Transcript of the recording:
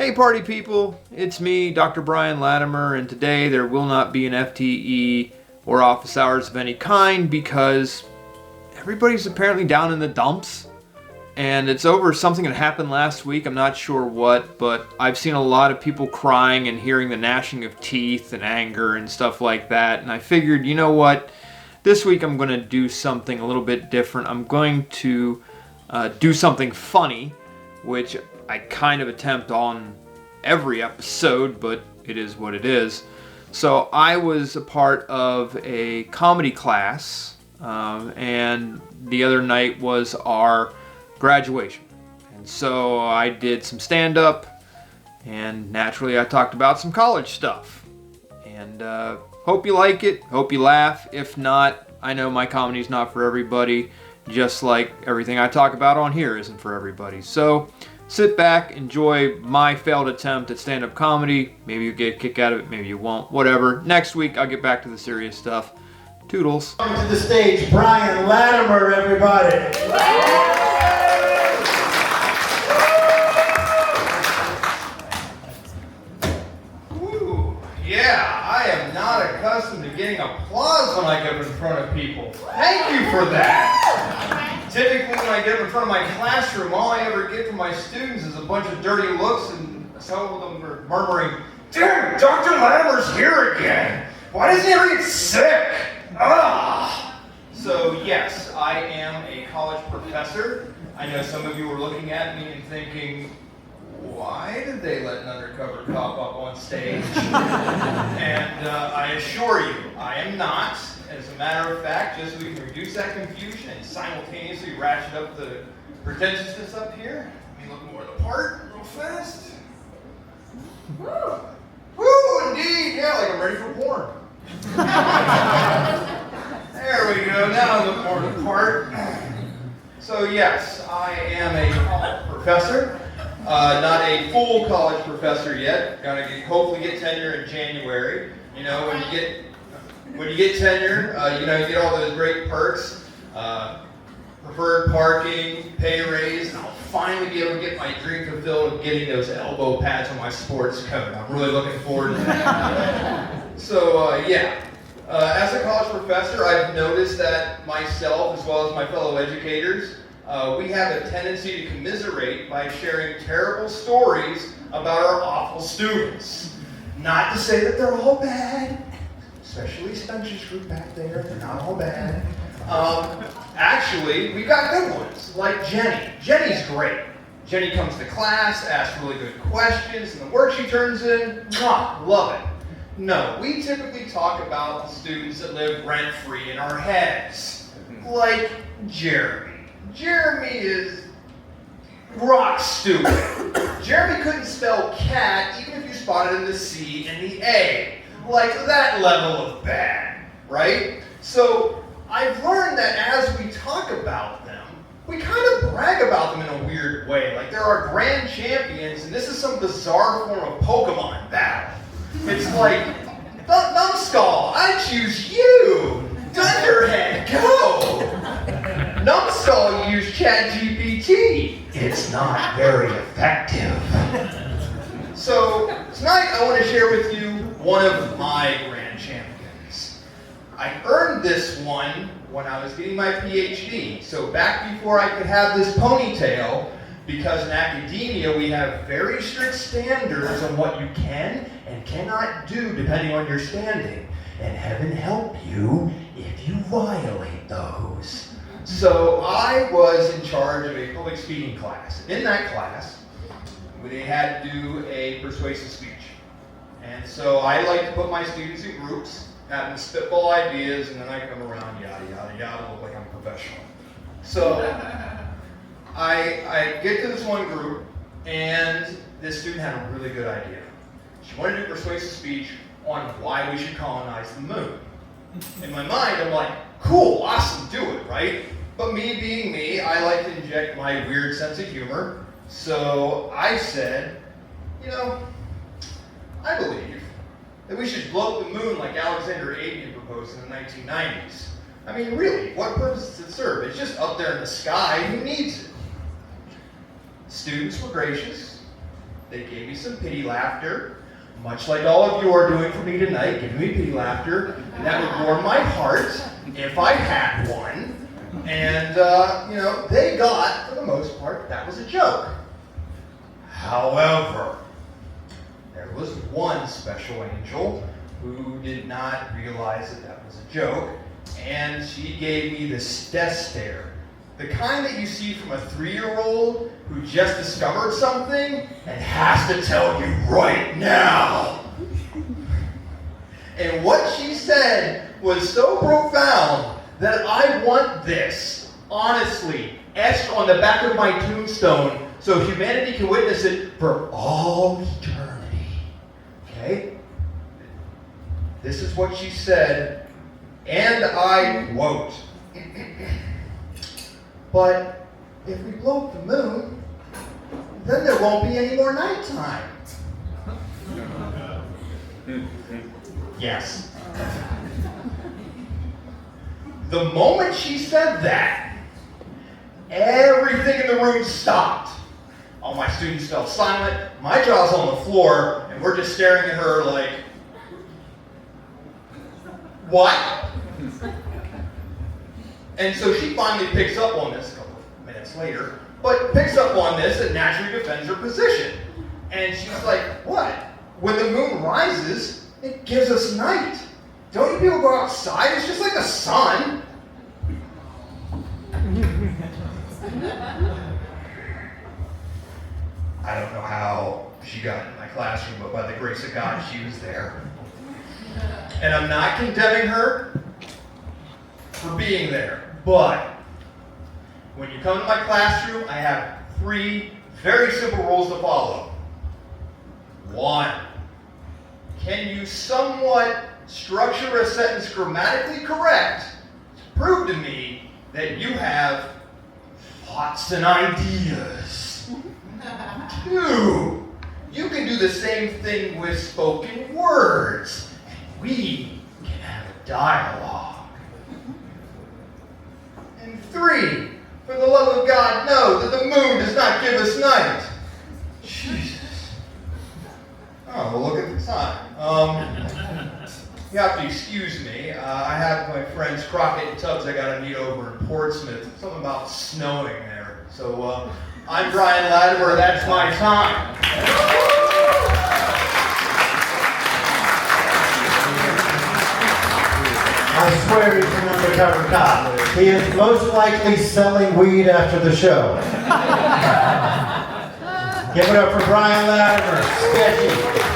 Hey party people, it's me, Dr. Brian Latimer, and today there will not be an FTE or office hours of any kind because everybody's apparently down in the dumps, and it's over something that happened last week. I'm not sure what, but I've seen a lot of people crying and hearing the gnashing of teeth and anger and stuff like that, and I figured, you know what, this week I'm going to do something a little bit different. I'm going to do something funny, which I kind of attempt on every episode, but it is what it is. So I was a part of a comedy class, and the other night was our graduation. And so I did some stand-up, and naturally I talked about some college stuff. And hope you like it, hope you laugh. If not, I know my comedy's not for everybody, just like everything I talk about on here isn't for everybody. So sit back, enjoy my failed attempt at stand-up comedy. Maybe you get a kick out of it, maybe you won't, whatever. Next week, I'll get back to the serious stuff. Toodles. Welcome to the stage, Brian Latimer, everybody. Ooh, yeah, I am not accustomed to getting applause when I get up in front of people. Thank you for that. Typically, when I get up in front of my classroom, all I ever get from my students is a bunch of dirty looks, and some of them are murmuring, "Damn, Dr. Latimer's here again. Why doesn't he ever get sick?" Ah! So yes, I am a college professor. I know some of you are looking at me and thinking, why did they let an undercover cop up on stage? And I assure you, I am not. As a matter of fact, just so we can reduce that confusion and simultaneously ratchet up the pretentiousness up here, let me look more the part real fast. Woo! Woo, indeed! Yeah, like I'm ready for porn. There we go, now I look more the part. So yes, I am a college professor. Not a full college professor yet. Gonna hopefully get tenure in January. You know, when you get tenure, you get all those great perks, preferred parking, pay raise, and I'll finally be able to get my dream fulfilled of getting those elbow pads on my sports coat. I'm really looking forward to that. So as a college professor, I've noticed that myself, as well as my fellow educators, we have a tendency to commiserate by sharing terrible stories about our awful students. Not to say that they're all bad, especially Spencer's group back there, they're not all bad. Actually, we've got good ones, like Jenny. Jenny's great. Jenny comes to class, asks really good questions, and the work she turns in, mwah, love it. No, we typically talk about the students that live rent-free in our heads, like Jeremy. Jeremy is rock stupid. Jeremy couldn't spell cat even if you spotted in the C and the A. Like that level of bad, right? So I've learned that as we talk about them, we kind of brag about them in a weird way. Like they're our grand champions, and this is some bizarre form of Pokemon battle. It's like, Numbskull, I choose you! Dunderhead, go! Numbskull, you use ChatGPT. It's not very effective. So tonight I want to share with you one of my grand champions. I earned this one when I was getting my PhD. So back before I could have this ponytail, because in academia we have very strict standards on what you can and cannot do depending on your standing. And heaven help you if you violate those. So I was in charge of a public speaking class. In that class, they had to do a persuasive speech. And so I like to put my students in groups, have them spitball ideas, and then I come around, yada, yada, yada, look like I'm a professional. So I get to this one group, and this student had a really good idea. She wanted to do a persuasive speech on why we should colonize the moon. In my mind, I'm like, cool, awesome, do it, right? But me being me, I like to inject my weird sense of humor. So I said, I believe that we should blow up the moon like Alexander Avian proposed in the 1990s. I mean, really, what purpose does it serve? It's just up there in the sky. Who needs it? Students were gracious. They gave me some pity laughter, much like all of you are doing for me tonight, giving me pity laughter. And that would warm my heart if I had one. And, they got, for the most part, that was a joke. However, there was one special angel who did not realize that that was a joke, and she gave me this death stare. The kind that you see from a 3-year-old who just discovered something and has to tell you right now. And what she said was so profound that I want this, honestly, etched on the back of my tombstone so humanity can witness it for all eternity. Okay? This is what she said, and I quote. But if we blow up the moon, then there won't be any more nighttime. Yes. The moment she said that, everything in the room stopped. All my students fell silent, my jaw's on the floor, and we're just staring at her like, what? And so she finally picks up on this a couple of minutes later, but picks up on this and naturally defends her position. And she's like, what? When the moon rises, it gives us night. Don't you people go outside? It's just like the sun. I don't know how she got in my classroom, but by the grace of God, she was there. And I'm not condemning her for being there. But when you come to my classroom, I have 3 very simple rules to follow. 1, can you somewhat structure a sentence grammatically correct to prove to me that you have thoughts and ideas? 2, you can do the same thing with spoken words. And we can have a dialogue. And 3, for the love of God, know that the moon does not give us night. Jesus. Oh, well, look at the time. You have to excuse me. I have my friends Crockett and Tubbs I got to meet over in Portsmouth. Something about snowing there. So I'm Brian Latimer. That's my time. I swear he's an undercover cop. He is most likely selling weed after the show. Give it up for Brian Latimer. Sketchy.